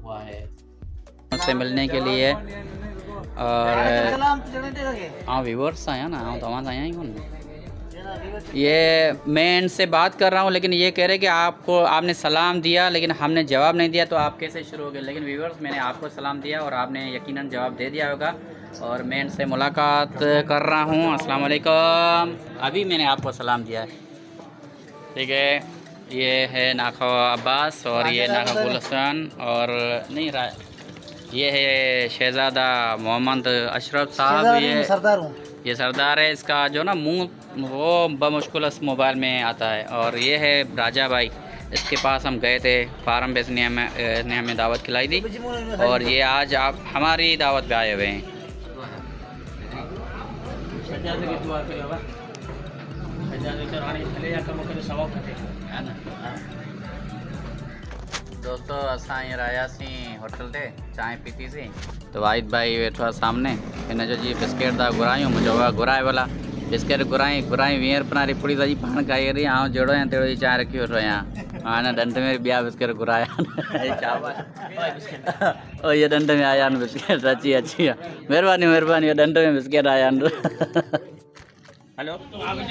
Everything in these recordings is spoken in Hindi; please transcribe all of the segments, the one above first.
हुआ है उससे मिलने के लिए। और हाँ व्यूवर्स आया ना, हाँ तो वहाँ आया ही कौन। ये मैं इनसे बात कर रहा हूँ लेकिन ये कह रहे कि आपने सलाम दिया लेकिन हमने जवाब नहीं दिया, तो आप कैसे शुरू हो गए। लेकिन व्यूवर्स मैंने आपको सलाम दिया और आपने यकीनन जवाब दे दिया होगा। और मैं इनसे मुलाकात कर रहा हूँ। अस्सलाम वालेकुम। अभी मैंने आपको सलाम दिया है, ठीक है। ये है नाखा अब्बास और ये नाखा गुलशन और नहीं रहा, ये है शहज़ादा मोहम्मद अशरफ साहब। ये सरदार है। इसका जो ना मुंह वो बमुश्किल मोबाइल में आता है। और ये है राजा भाई, इसके पास हम गए थे फार्म बेचने में, इसने हमें दावत खिलाई थी और ये आज आप हमारी दावत पे आए हुए हैं। दोस्तों असां हींअर आयासीं होटल ते चांहि पीती सी, तो वाहिद भाई वेठो आहे सामने। हिन जो जी बिस्किट था घुरायूं, मुंहिंजो घुराए भला बिस्किट घुराई 20 रुपये वारी पुड़ी सॼी पाण खाई वरी आउं जहिड़ो ऐं तहिड़ो ई चांहि रखी वेठो आहियां। हाणे ॾंड में ॿिया बिस्किट घुराया ओ ये ॾंड में आया आहिनि बिस्किट। अची महिरबानी महिरबानी, ॾंड में बिस्किट आया आहिनि। हेलो पानी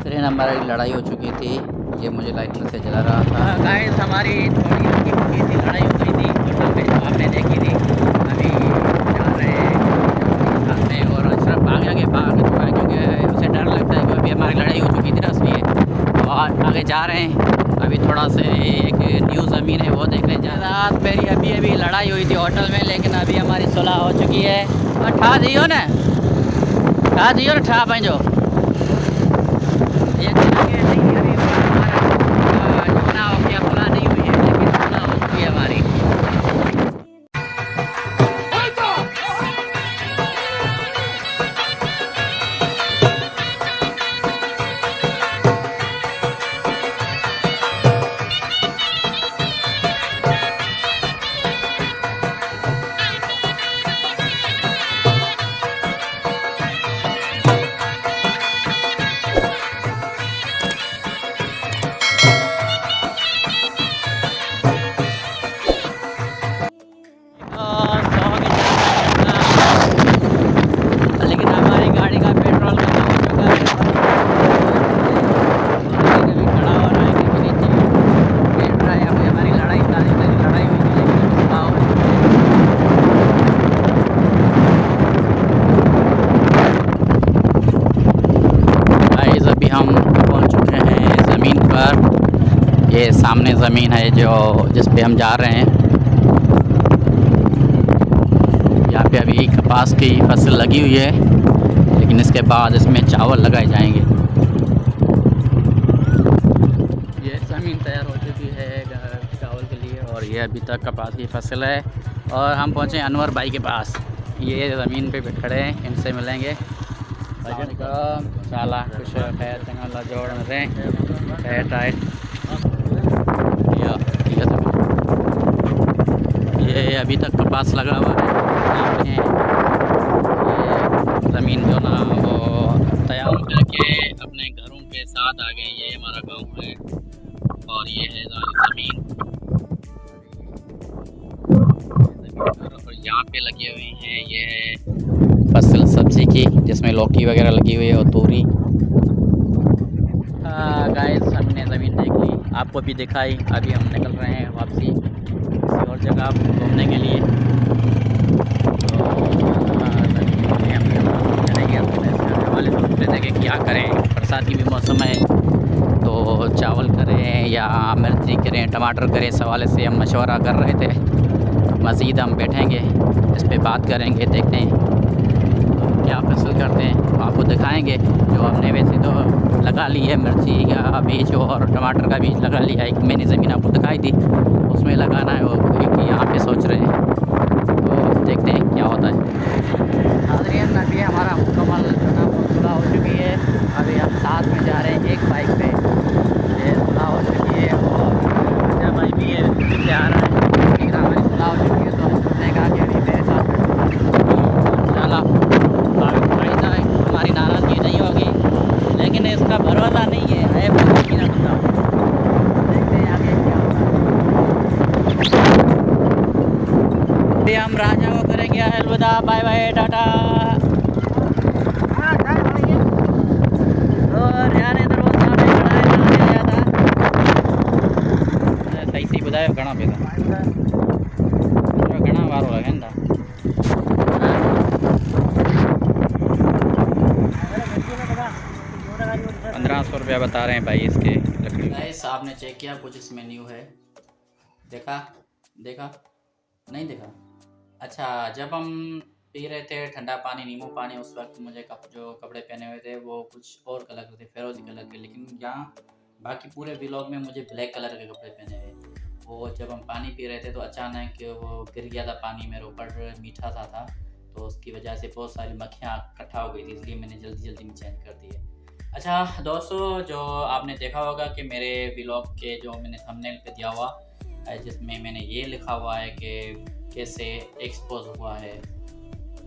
ट्रेन हमारी लड़ाई हो चुकी थी, ये मुझे लाइटर से जला रहा था। गाइस हमारी थोड़ी हल्की फुल्की सी लड़ाई हो गई थी होटल पे, आपने देखी थी। अभी जा रहे हैं सामने और अशरफ आगे भाग चुका है क्योंकि उसे डर लगता है कि अभी हमारी लड़ाई हो चुकी थी ना, इसलिए और आगे जा रहे हैं। अभी थोड़ा से एक न्यू ज़मीन है वो देखने जा रहा। मेरी अभी लड़ाई हुई थी होटल में, लेकिन अभी हमारी सुलह हो चुकी है। और ठा दियो ना ठा पंहिंजो ये नहीं अभी हमारा जुमला हो गया, सुलह नहीं हुई है लेकिन सुलह हो चुकी है हमारी। लेकिन हमारी गाड़ी का पेट्रोल खत्म हो चुका है। कभी खड़ा हो रहा है कभी नीचे बैठ रहा है। अभी हमारी लड़ाई सारी लड़ाई हुई थी लेकिन सुलह हो चुकी है। गाइस अभी हम पहुंच चुके हैं ज़मीन पर। ये सामने ज़मीन है जो जिस पे हम जा रहे हैं। यहाँ पे अभी कपास की फसल लगी हुई है लेकिन इसके बाद इसमें चावल लगाए जाएंगे। ये ज़मीन तैयार हो चुकी है चावल के लिए और ये अभी तक कपास की फसल है। और हम पहुँचे अनवर भाई के पास, ये ज़मीन पे खड़े हैं, इनसे मिलेंगे। साला कुछ खैर चंगा जोड़ में खैर टाइट ये अभी तक कपास लगा हुआ है। ये ज़मीन जो ना वो तैयार करके अपने घरों के साथ आ गए। ये हमारा गांव है और ये है ज़मीन और यहाँ पे लगे हुए हैं ये फसल सब्ज़ी की जिसमें लौकी वगैरह लगी हुई है और तोरी। गाइस हमने ज़मीन देख ली, आपको भी दिखाई। अभी हम निकल रहे हैं वापसी किसी और जगह घूमने के लिए। वाले सोच रहे थे कि क्या करें, बरसात की भी मौसम है तो चावल करें या मिर्ची करें टमाटर करें, इस हवाले से हम मशवरा कर रहे थे। मज़ीद हम बैठेंगे इस पे बात करेंगे, देखते हैं क्या फसल करते हैं, आपको दिखाएंगे। जो हमने वैसे तो लगा ली है मिर्ची का बीज और टमाटर का बीज लगा लिया, एक मैंने ज़मीन आपको दिखाई थी उसमें लगाना है, वो एक यहाँ पे सोच रहे हैं, तो देखते हैं क्या होता है। नाज़रीन अभी हमारा मुकम्मल जो ना वो सुलह हो चुकी है। अभी हम साथ में जा रहे हैं एक बाइक पे, ये सुलह हो चुकी है और जब भाई भी है पीछे आ रहा है, लेकिन हमारी सुलह हो चुकी है तो हम सोचने का कि अभी मेरे साथ है, अलविदा, बाय बाय, टाटा। और यार इधर वो सामने खड़ा है, जाने गया था सही सही बताया घना पे था घना वारो लगे ना 1500 रुपया बता रहे हैं भाई इसके लकड़ी। गाइस आपने चेक किया कुछ इस मेन्यू है, देखा देखा नहीं देखा? अच्छा, जब हम पी रहे थे ठंडा पानी, नींबू पानी, उस वक्त मुझे जो कपड़े पहने हुए थे वो कुछ और कलर के थे, फिरोजी कलर के, लेकिन यहाँ बाकी पूरे व्लॉग में मुझे ब्लैक कलर के कपड़े पहने हुए। वो जब हम पानी पी रहे थे तो अचानक वो गिर गया था पानी मेरे ऊपर, मीठा था तो उसकी वजह से बहुत सारी मक्खियाँ इकट्ठा हो गई थी, इसलिए मैंने जल्दी में चेंज कर दिए। अच्छा दोस्तों, जो आपने देखा होगा कि मेरे व्लॉग के जो मैंने थंबनेल पे दिया हुआ जिसमें मैंने ये लिखा हुआ है कि कैसे एक्सपोज हुआ है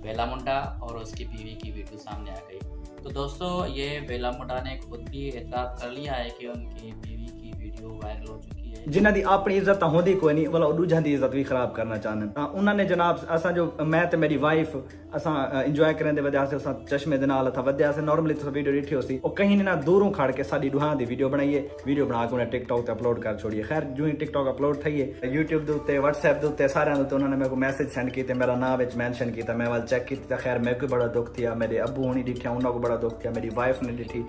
बेला मुंडा और उसकी बीवी की वीडियो सामने आ गई। तो दोस्तों ये बेला मुंडा ने खुद भी एतराफ़ कर लिया है कि उनकी बीवी की वीडियो वायरल हो चुकी है। जिन्हां दी अपनी इज्जत होंदी कोई नहीं, वाला दूजा दी इज्जत भी खराब करना चाहते उन्होंने जनाब असा जो मैं ते मेरी वाइफ असा इंजॉय करने दे वजह से असा चश्मे दे नाल था वजह से नॉर्मली तो वीडियो डिठी होसी और कहीं ना दूरों खड़ के साडी दुहां दी वीडियो बनाइए, वीडियो बना के उन्हें टिकटॉक ते अपलोड कर छोड़िए। खैर जो ही टिकटॉक अपलोड थई है यूट्यूब दे उत्ते व्हाट्सएप दे उत्ते सारे दे उत्ते उन्होंने मेरे को मैसेज सेंड कीते, मेरा नाम विच मेंशन कीता, मैं वाल चेक कीता। खैर मेरे को बड़ा दुख थिया, मेरे अब्बू होनी डिठा उन्होंने को बड़ा दुख थिया, मेरी वाइफ ने डिठी।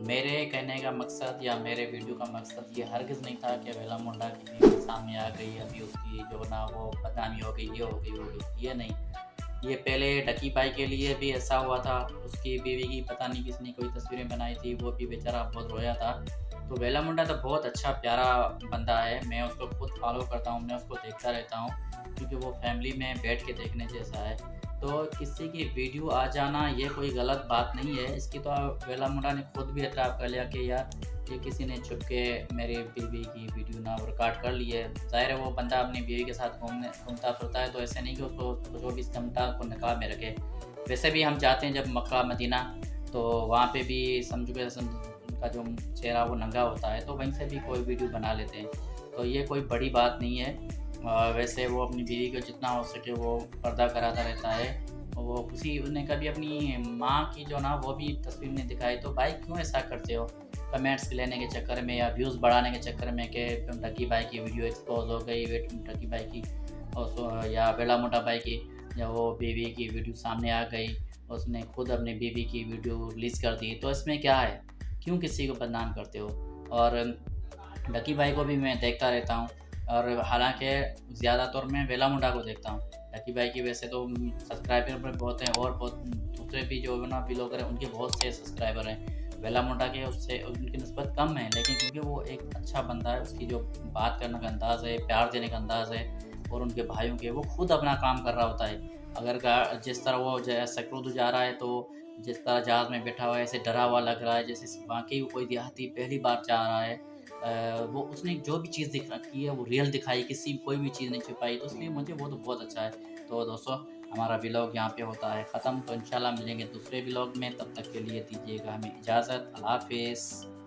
मेरे कहने का मकसद या मेरे वीडियो का मकसद ये हरगिज़ नहीं था कि बेला मुंडा की बीवी सामने आ गई, अभी उसकी जो ना वो बदनामी हो गई, ये हो गई, वो गई, ये नहीं। ये पहले डकी भाई के लिए भी ऐसा हुआ था, उसकी बीवी की पता नहीं किसने कोई तस्वीरें बनाई थी, वो भी बेचारा बहुत रोया था। तो बेला मुंडा तो बहुत अच्छा प्यारा बंदा है, मैं उसको खुद फॉलो करता हूँ, मैं उसको देखता रहता हूँ क्योंकि वो फैमिली में बैठ के देखने जैसा है। तो किसी की वीडियो आ जाना ये कोई गलत बात नहीं है, इसकी तो बेला मुंडा ने खुद भी एतराफ़ कर लिया कि यार ये किसी ने छुप के मेरी बीवी की वीडियो ना रिकॉर्ड कर ली है। ज़ाहिर है वो बंदा अपनी बीवी के साथ घूमता फिरता है, तो ऐसे नहीं कि उसको 24 घंटा को निकाह में रखे। वैसे भी हम जाते हैं जब मक्का मदीना तो वहाँ पे भी समझो कि उनका जो चेहरा वो नंगा होता है, तो वहीं से भी कोई वीडियो बना लेते हैं, तो ये कोई बड़ी बात नहीं है। वैसे वो अपनी बीवी को जितना हो सके वो पर्दा कराता रहता है। वो उसी उसने कभी अपनी माँ की जो ना वो भी तस्वीर नहीं दिखाई, तो भाई क्यों ऐसा करते हो? कमेंट्स लेने के चक्कर में या व्यूज़ बढ़ाने के चक्कर में कि ढकी भाई की वीडियो एक्सपोज हो गई, ढकी भाई की और या बेला मुंडा भाई की या वो बीवी की वीडियो सामने आ गई, उसने खुद अपनी बीवी की वीडियो रिलीज़ कर दी, तो इसमें क्या है? क्यों किसी को बदनाम करते हो? और ढकी भाई को भी मैं देखता रहता हूँ और हालांकि ज़्यादातर मैं बेला मुंडा को देखता हूँ। ढकी भाई की वैसे तो सब्सक्राइबर बहुत हैं और बहुत दूसरे भी जो ना व्लॉगर हैं उनके बहुत से सब्सक्राइबर हैं। बेला मुंडा के उससे उनकी निस्बत कम है, लेकिन क्योंकि वो एक अच्छा बंदा है, उसकी जो बात करने का अंदाज़ है, प्यार देने का अंदाज़ है, और उनके भाइयों के वो खुद अपना काम कर रहा होता है। अगर जिस तरह वो सकरूद जा रहा है तो जिस तरह जहाज़ में बैठा हुआ है ऐसे डरा हुआ लग रहा है, जैसे वाकई कोई देहाती पहली बार जा रहा है। वो उसने जो भी चीज़ दिख रखी है वो रियल दिखाई, किसी कोई भी चीज़ नहीं छुपाई, तो इसलिए मुझे वो तो बहुत अच्छा है। तो दोस्तों हमारा व्लॉग यहाँ पे होता है ख़त्म, तो इंशाल्लाह मिलेंगे दूसरे व्लॉग में, तब तक के लिए दीजिएगा हमें इजाज़त। अल्लाह हाफ़िज़।